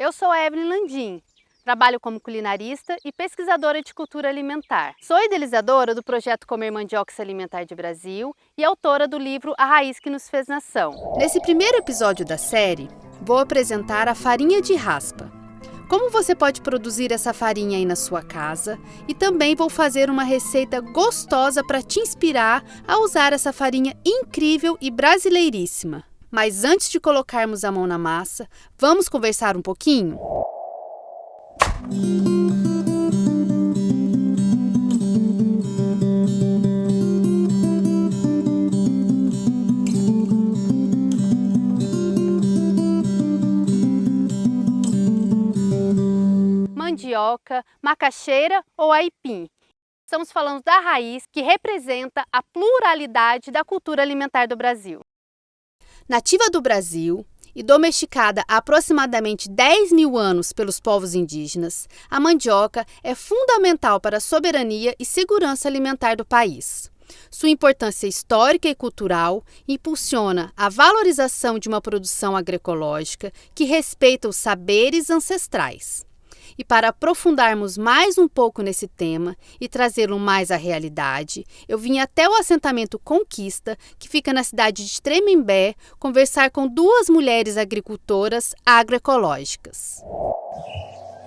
Eu sou a Evelyn Landim, trabalho como culinarista e pesquisadora de cultura alimentar. Sou idealizadora do projeto Comer Mandioca Se Alimentar de Brasil e autora do livro A Raiz que Nos Fez Nação. Nesse primeiro episódio da série, vou apresentar a farinha de raspa. Como você pode produzir essa farinha aí na sua casa, e também vou fazer uma receita gostosa para te inspirar a usar essa farinha incrível e brasileiríssima. Mas antes de colocarmos a mão na massa, vamos conversar um pouquinho? Mandioca, macaxeira ou aipim. Estamos falando da raiz que representa a pluralidade da cultura alimentar do Brasil. Nativa do Brasil e domesticada há aproximadamente 10 mil anos pelos povos indígenas, a mandioca é fundamental para a soberania e segurança alimentar do país. Sua importância histórica e cultural impulsiona a valorização de uma produção agroecológica que respeita os saberes ancestrais. E para aprofundarmos mais um pouco nesse tema e trazê-lo mais à realidade, eu vim até o assentamento Conquista, que fica na cidade de Tremembé, conversar com duas mulheres agricultoras agroecológicas.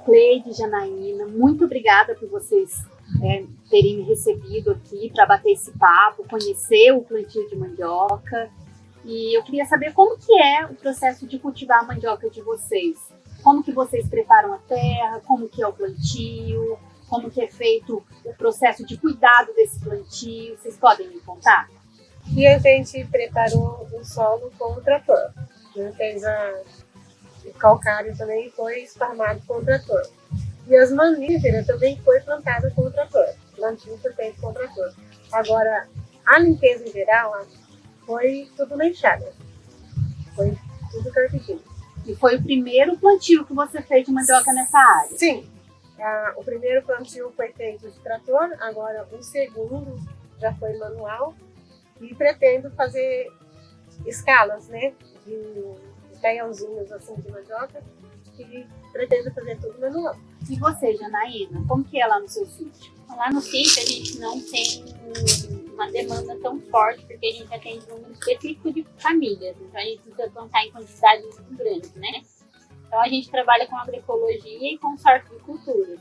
Cleide e Janaína, muito obrigada por vocês terem me recebido aqui para bater esse papo, conhecer o plantio de mandioca. E eu queria saber como que é o processo de cultivar a mandioca de vocês. Como que vocês preparam a terra, como que é o plantio, como que é feito o processo de cuidado desse plantio, vocês podem me contar? E a gente preparou o solo com o trator. Fez o calcário também foi esparmado com o trator. E as mamíferas também foi plantada com o trator. Plantio foi feito com o trator. Agora, a limpeza em geral foi tudo na enxada. Foi tudo carpidinho. E foi o primeiro plantio que você fez de mandioca nessa área? Sim. O primeiro plantio foi feito de trator, agora o segundo já foi manual. E pretendo fazer escalas, né? De paielzinhos assim de mandioca. E pretendo fazer tudo manual. E você, Janaína, como que é lá no seu sítio? Lá no sítio a gente não tem uma demanda tão forte, porque a gente atende um número específico de famílias, então a gente precisa plantar em quantidades muito grandes, né? Então a gente trabalha com agroecologia e com sorte de culturas.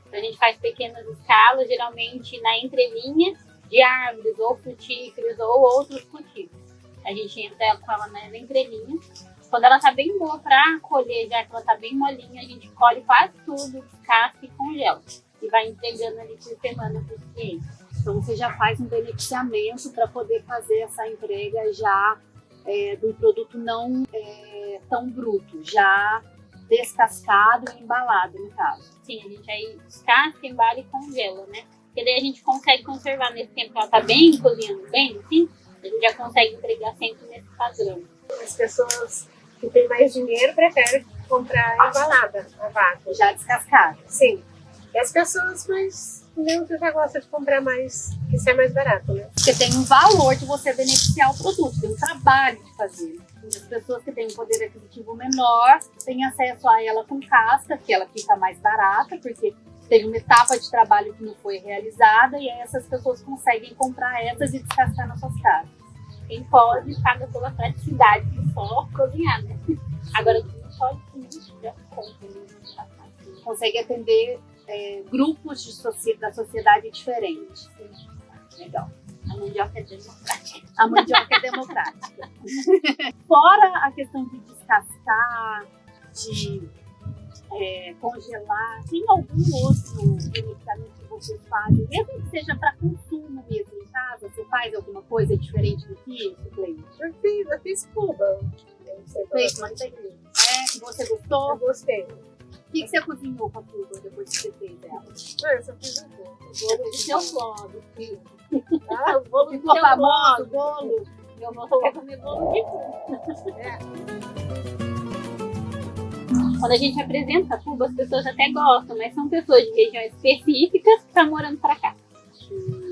Então a gente faz pequenas escalas, geralmente na entrelinha de árvores ou frutíferas ou outros cultivos. A gente entra com ela na entrelinha. Quando ela está bem boa para colher, já que ela está bem molinha, a gente colhe quase tudo, descasca e congela. E vai entregando ali por semana para os clientes. Então você já faz um beneficiamento para poder fazer essa entrega já do produto não tão bruto, já descascado e embalado, no caso. Sim, a gente aí descasca, embala e congela, né? Porque daí a gente consegue conservar nesse tempo que ela está bem, cozinhando bem, assim, a gente já consegue entregar sempre nesse padrão. As pessoas que têm mais dinheiro preferem comprar embalada a vaca. Já descascada? Sim. E as pessoas mais neutras já gostam de comprar mais, que isso é mais barato, né? Porque tem um valor de você beneficiar o produto, tem um trabalho de fazer. As pessoas que têm um poder aquisitivo menor têm acesso a ela com casca, que ela fica mais barata, porque teve uma etapa de trabalho que não foi realizada, e aí essas pessoas conseguem comprar essas e descascar nas suas casas. Quem pode, paga pela praticidade de só cozinhar, né? Agora, quem não pode, já compra. Consegue atender grupos da sociedade diferentes. Legal. A mandioca é democrática. A mandioca é democrática. Fora a questão de descascar, de congelar, tem algum outro beneficiamento que vocês fazem, mesmo que seja para consumo mesmo em casa? Você faz alguma coisa diferente do que isso, Cleide? Eu fiz cuba. Fez manteiga? Você gostou? Eu gostei. O que você cozinhou com a cuba depois que você fez ela? Eu só fiz um bolo. O bolo do seu floro. O bolo ficou famoso, o bolo. Eu vou comer bolo de cuba. Quando a gente apresenta a Cuba, as pessoas até gostam, mas são pessoas de regiões específicas que estão morando para cá.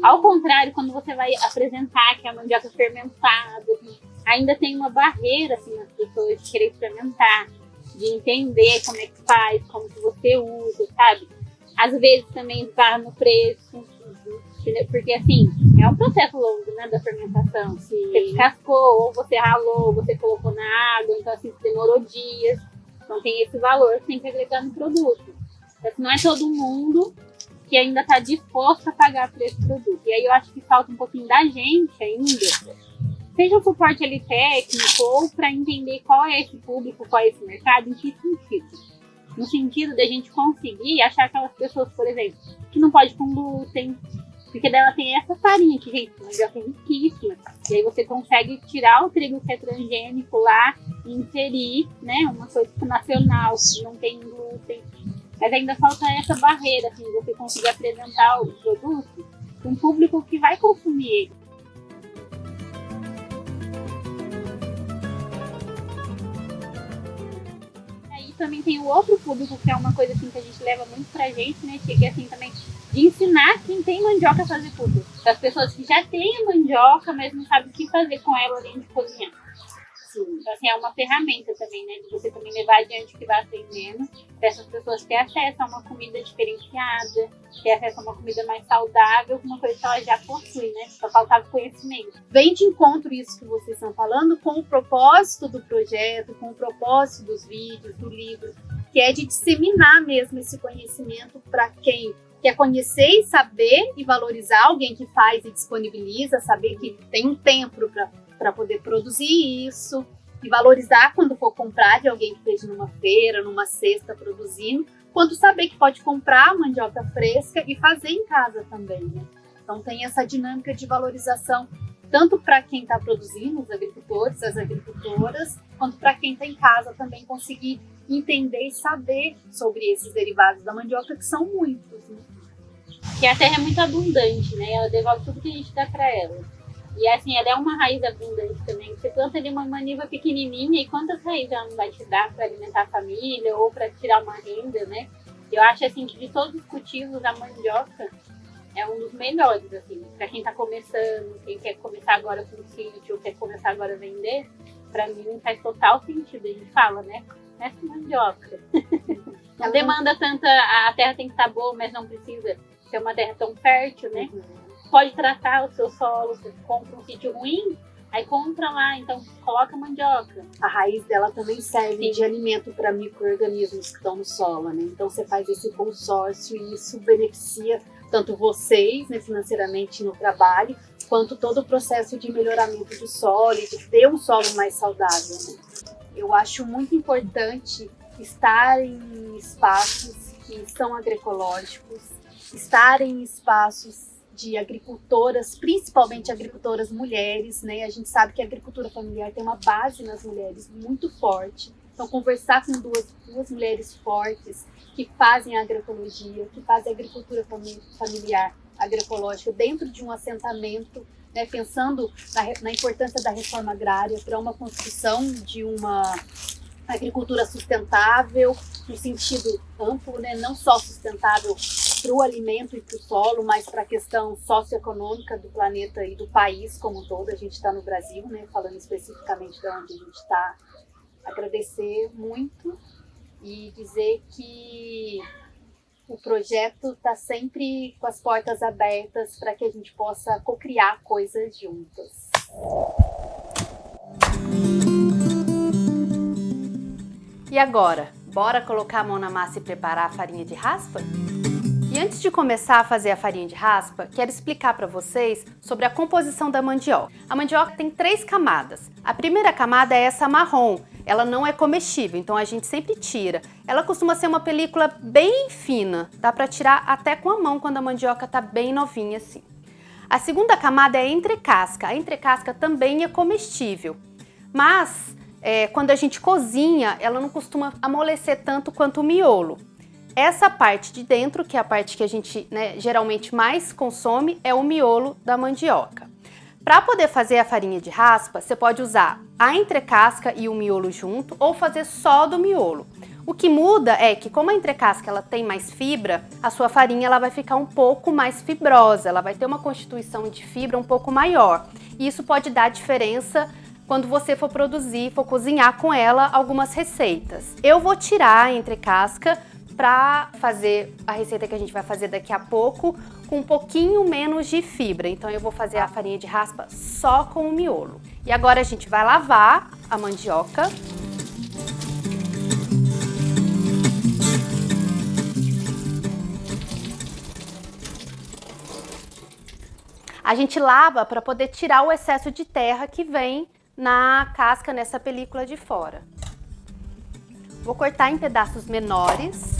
Ao contrário, quando você vai apresentar que é a mandioca fermentada, ainda tem uma barreira assim, nas pessoas de querer experimentar. de entender como é que faz, como que você usa, sabe? Às vezes também esbarra no preço, entendeu? Porque assim, é um processo longo, né, da fermentação. Sim. Você descascou, ou você ralou, ou você colocou na água, então assim, demorou dias. Então tem esse valor que tem que agregar no produto. Então, assim, não é todo mundo que ainda está disposto a pagar por esse produto. E aí eu acho que falta um pouquinho da gente ainda, seja um suporte ali técnico ou para entender qual é esse público, qual é esse mercado, em que sentido. No sentido da gente conseguir achar aquelas pessoas, por exemplo, que não pode com glúten, porque dela tem essa farinha que, gente, mandioca é riquíssima. E aí você consegue tirar o trigo que é transgênico lá e inserir, né, uma coisa nacional, que não tem glúten. Mas ainda falta essa barreira, assim, de você conseguir apresentar o produto para um público que vai consumir ele. Aí também tem o outro público, que é uma coisa assim que a gente leva muito pra gente, né, que é assim também, de ensinar quem tem mandioca a fazer tudo. Para as pessoas que já têm a mandioca, mas não sabem o que fazer com ela além de cozinhar. Então, assim, é uma ferramenta também, né? De você também levar adiante o que vai aprendendo, para essas pessoas terem acesso a uma comida diferenciada, ter acesso a uma comida mais saudável, uma coisa que ela já possui, né? Só faltava conhecimento. Vem de encontro isso que vocês estão falando com o propósito do projeto, com o propósito dos vídeos, do livro, que é de disseminar mesmo esse conhecimento para quem quer conhecer e saber e valorizar alguém que faz e disponibiliza, saber que tem um tempo para poder produzir isso e valorizar quando for comprar de alguém que esteja numa feira, numa cesta produzindo, quanto saber que pode comprar mandioca fresca e fazer em casa também, né? Então tem essa dinâmica de valorização tanto para quem está produzindo, os agricultores, as agricultoras, quanto para quem está em casa também conseguir entender e saber sobre esses derivados da mandioca, que são muitos, né? Que a terra é muito abundante, né? Ela devolve tudo que a gente dá para ela. E assim, ela é uma raiz abundante também. Você planta ali uma maniva pequenininha e quantas raízes ela não vai te dar para alimentar a família ou para tirar uma renda, né? Eu acho assim que de todos os cultivos, a mandioca é um dos melhores, assim, para quem está começando, quem quer começar agora com o sítio ou quer começar agora a vender, para mim faz total sentido. A gente fala, né? Essa mandioca. Não demanda tanta... A terra tem que estar boa, mas não precisa ser uma terra tão fértil, né? Pode tratar o seu solo, você compra um sítio ruim, aí compra lá, então coloca mandioca. A raiz dela também serve de alimento para micro-organismos que estão no solo, né? Então você faz esse consórcio e isso beneficia tanto vocês, né, financeiramente no trabalho, quanto todo o processo de melhoramento do solo e de ter um solo mais saudável, né? Eu acho muito importante estar em espaços que são agroecológicos, estar em espaços de agricultoras, principalmente agricultoras mulheres, né? A gente sabe que a agricultura familiar tem uma base nas mulheres muito forte. Então, conversar com duas mulheres fortes que fazem a agroecologia, que fazem a agricultura familiar agroecológica dentro de um assentamento, né? Pensando na importância da reforma agrária para uma construção de uma agricultura sustentável, no sentido amplo, né? Não só sustentável para o alimento e para o solo, mas para a questão socioeconômica do planeta e do país como um todo. A gente está no Brasil, né? Falando especificamente de onde a gente está. Agradecer muito e dizer que o projeto está sempre com as portas abertas para que a gente possa cocriar coisas juntas. E agora, bora colocar a mão na massa e preparar a farinha de raspa? E antes de começar a fazer a farinha de raspa, quero explicar para vocês sobre a composição da mandioca. A mandioca tem 3 camadas. A primeira camada é essa marrom. Ela não é comestível, então a gente sempre tira. Ela costuma ser uma película bem fina, dá para tirar até com a mão quando a mandioca tá bem novinha assim. A segunda camada é a entrecasca. A entrecasca também é comestível, mas quando a gente cozinha, ela não costuma amolecer tanto quanto o miolo. Essa parte de dentro, que é a parte que a gente, né, geralmente mais consome, é o miolo da mandioca. Para poder fazer a farinha de raspa, você pode usar a entrecasca e o miolo junto ou fazer só do miolo. O que muda é que, como a entrecasca ela tem mais fibra, a sua farinha ela vai ficar um pouco mais fibrosa, ela vai ter uma constituição de fibra um pouco maior. E isso pode dar diferença quando você for produzir, for cozinhar com ela algumas receitas. Eu vou tirar a entrecasca para fazer a receita que a gente vai fazer daqui a pouco com um pouquinho menos de fibra. Então eu vou fazer a farinha de raspa só com o miolo. E agora a gente vai lavar a mandioca. A gente lava para poder tirar o excesso de terra que vem na casca, nessa película de fora. Vou cortar em pedaços menores.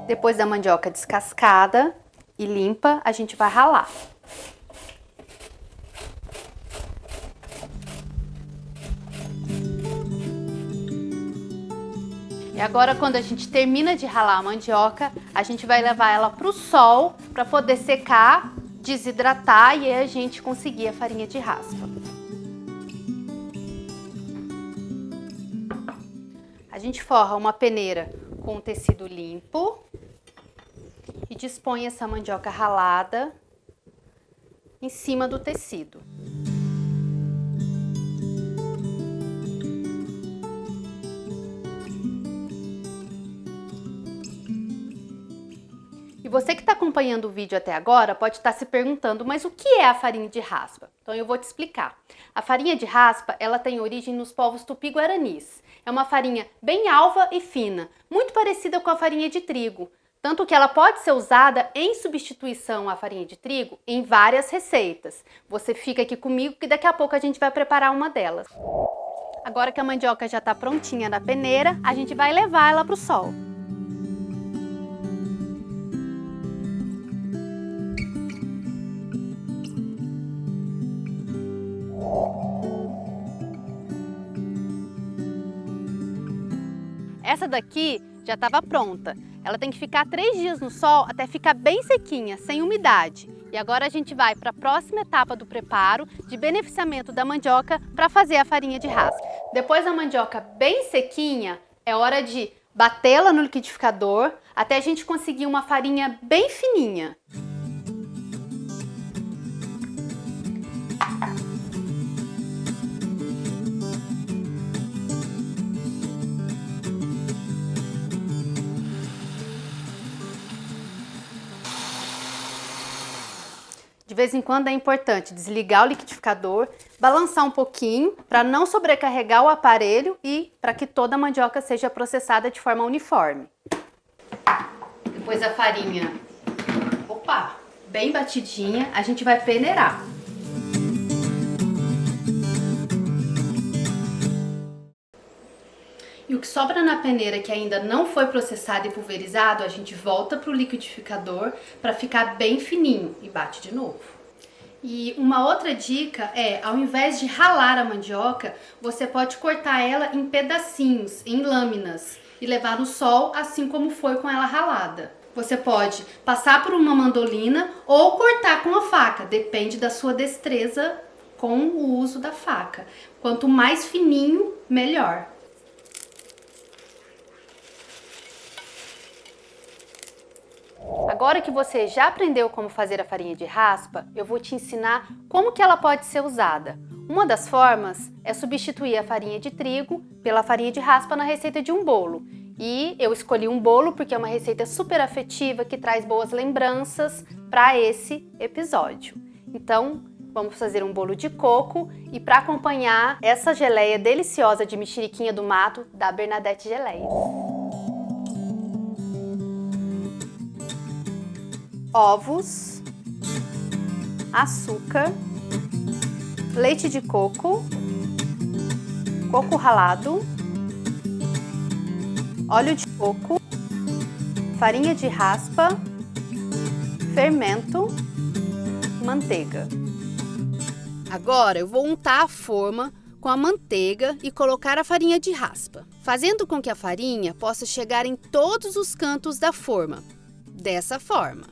Depois da mandioca descascada e limpa, a gente vai ralar. E agora, quando a gente termina de ralar a mandioca, a gente vai levar ela para o sol para poder secar, desidratar e aí a gente conseguir a farinha de raspa. A gente forra uma peneira com tecido limpo e dispõe essa mandioca ralada em cima do tecido. E você que está acompanhando o vídeo até agora pode estar se perguntando, mas o que é a farinha de raspa? Então eu vou te explicar. A farinha de raspa, ela tem origem nos povos tupi-guaranis. É uma farinha bem alva e fina, muito parecida com a farinha de trigo. Tanto que ela pode ser usada em substituição à farinha de trigo em várias receitas. Você fica aqui comigo que daqui a pouco a gente vai preparar uma delas. Agora que a mandioca já está prontinha na peneira, a gente vai levar ela para o sol. Essa daqui já estava pronta. Ela tem que ficar 3 dias no sol até ficar bem sequinha, sem umidade. E agora a gente vai para a próxima etapa do preparo de beneficiamento da mandioca para fazer a farinha de raspa. Depois da mandioca bem sequinha, é hora de batê-la no liquidificador até a gente conseguir uma farinha bem fininha. De vez em quando é importante desligar o liquidificador, balançar um pouquinho para não sobrecarregar o aparelho e para que toda a mandioca seja processada de forma uniforme. Depois a farinha, bem batidinha, a gente vai peneirar. E o que sobra na peneira que ainda não foi processado e pulverizado, a gente volta para o liquidificador para ficar bem fininho e bate de novo. E uma outra dica é, ao invés de ralar a mandioca, você pode cortar ela em pedacinhos, em lâminas, e levar no sol, assim como foi com ela ralada. Você pode passar por uma mandolina ou cortar com a faca, depende da sua destreza com o uso da faca. Quanto mais fininho, melhor. Agora que você já aprendeu como fazer a farinha de raspa, eu vou te ensinar como que ela pode ser usada. Uma das formas é substituir a farinha de trigo pela farinha de raspa na receita de um bolo. E eu escolhi um bolo porque é uma receita super afetiva que traz boas lembranças para esse episódio. Então, vamos fazer um bolo de coco e para acompanhar essa geleia deliciosa de mexeriquinha do mato da Bernadette Geleias. Ovos, açúcar, leite de coco, coco ralado, óleo de coco, farinha de raspa, fermento, manteiga. Agora eu vou untar a forma com a manteiga e colocar a farinha de raspa, fazendo com que a farinha possa chegar em todos os cantos da forma, dessa forma.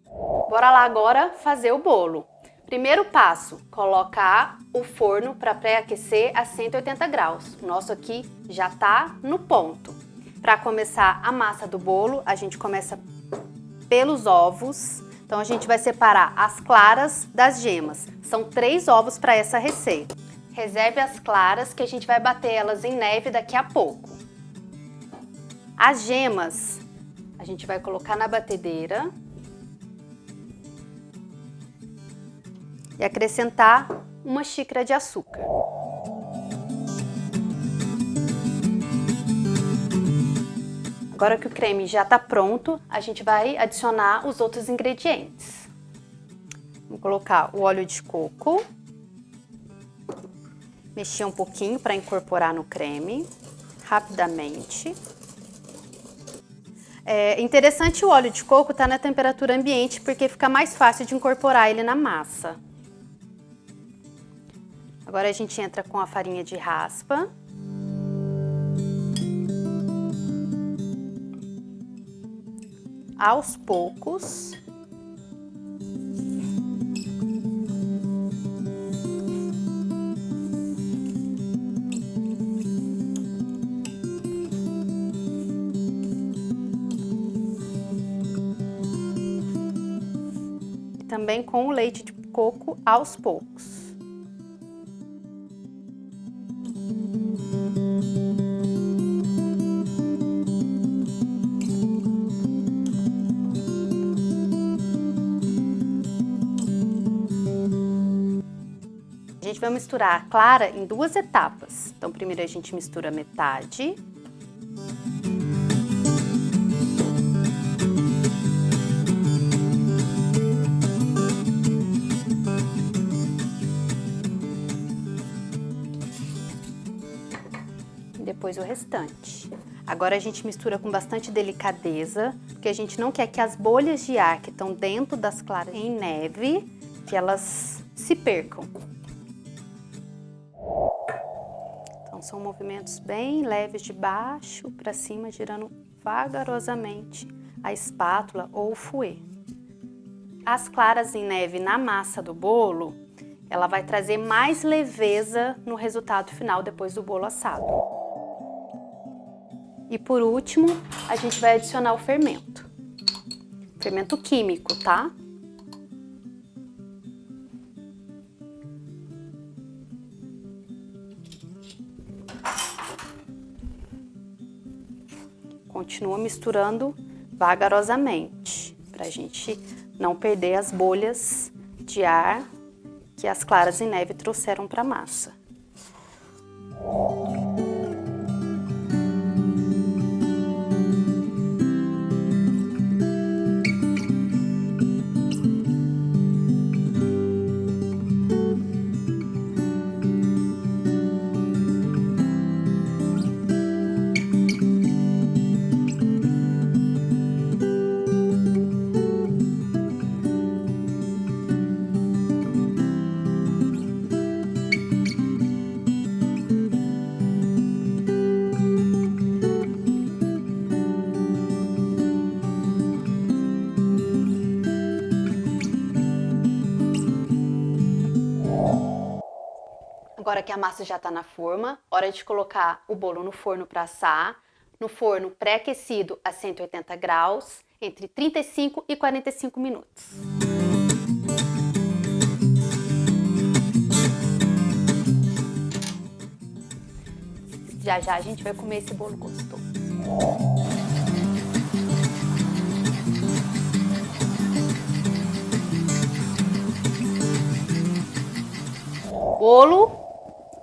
Bora lá agora fazer o bolo. Primeiro passo, colocar o forno para pré-aquecer a 180 graus. O nosso aqui já está no ponto. Para começar a massa do bolo, a gente começa pelos ovos. Então a gente vai separar as claras das gemas. São 3 ovos para essa receita. Reserve as claras que a gente vai bater elas em neve daqui a pouco. As gemas a gente vai colocar na batedeira e acrescentar 1 xícara de açúcar. Agora que o creme já está pronto, a gente vai adicionar os outros ingredientes. Vou colocar o óleo de coco, mexer um pouquinho para incorporar no creme, rapidamente. É interessante o óleo de coco estar na temperatura ambiente, porque fica mais fácil de incorporar ele na massa. Agora a gente entra com a farinha de raspa. Aos poucos. E também com o leite de coco aos poucos. A gente vai misturar a clara em 2 etapas. Então, primeiro a gente mistura metade. E depois o restante. Agora a gente mistura com bastante delicadeza, porque a gente não quer que as bolhas de ar que estão dentro das claras em neve, que elas se percam. Então, são movimentos bem leves de baixo para cima, girando vagarosamente a espátula ou o fouet. As claras em neve na massa do bolo, ela vai trazer mais leveza no resultado final depois do bolo assado. E por último, a gente vai adicionar o fermento. Fermento químico, tá? Continua misturando vagarosamente, para a gente não perder as bolhas de ar que as claras em neve trouxeram para a massa. Agora que a massa já está na forma, hora de colocar o bolo no forno para assar, no forno pré-aquecido a 180 graus, entre 35 e 45 minutos. Já já a gente vai comer esse bolo gostoso. Bolo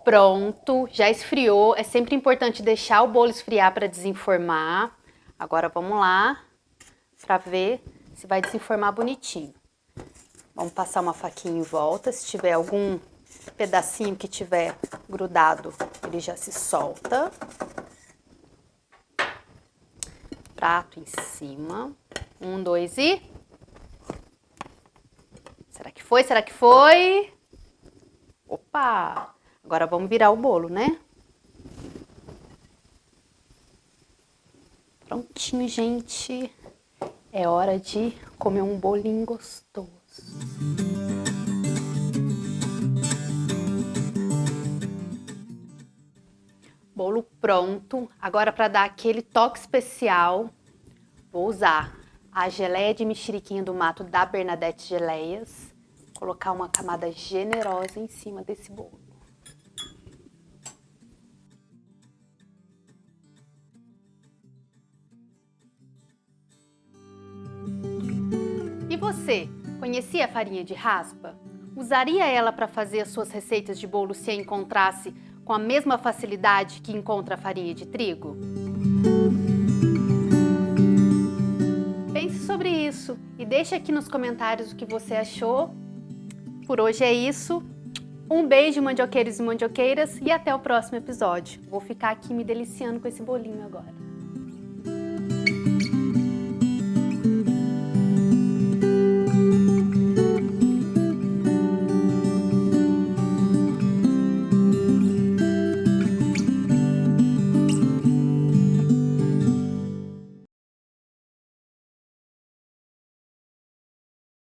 pronto, já esfriou. É sempre importante deixar o bolo esfriar para desenformar. Agora vamos lá para ver se vai desenformar bonitinho. Vamos passar uma faquinha em volta. Se tiver algum pedacinho que tiver grudado, ele já se solta. Prato em cima. 1, 2 e... Será que foi? Será que foi? Opa! Agora vamos virar o bolo, né? Prontinho, gente. É hora de comer um bolinho gostoso. Bolo pronto. Agora, para dar aquele toque especial, vou usar a geleia de mexeriquinha do mato da Bernadette Geleias. Colocar uma camada generosa em cima desse bolo. E você, conhecia a farinha de raspa? Usaria ela para fazer as suas receitas de bolo se a encontrasse com a mesma facilidade que encontra a farinha de trigo? Pense sobre isso e deixe aqui nos comentários o que você achou. Por hoje é isso. Um beijo, mandioqueiros e mandioqueiras, e até o próximo episódio. Vou ficar aqui me deliciando com esse bolinho agora.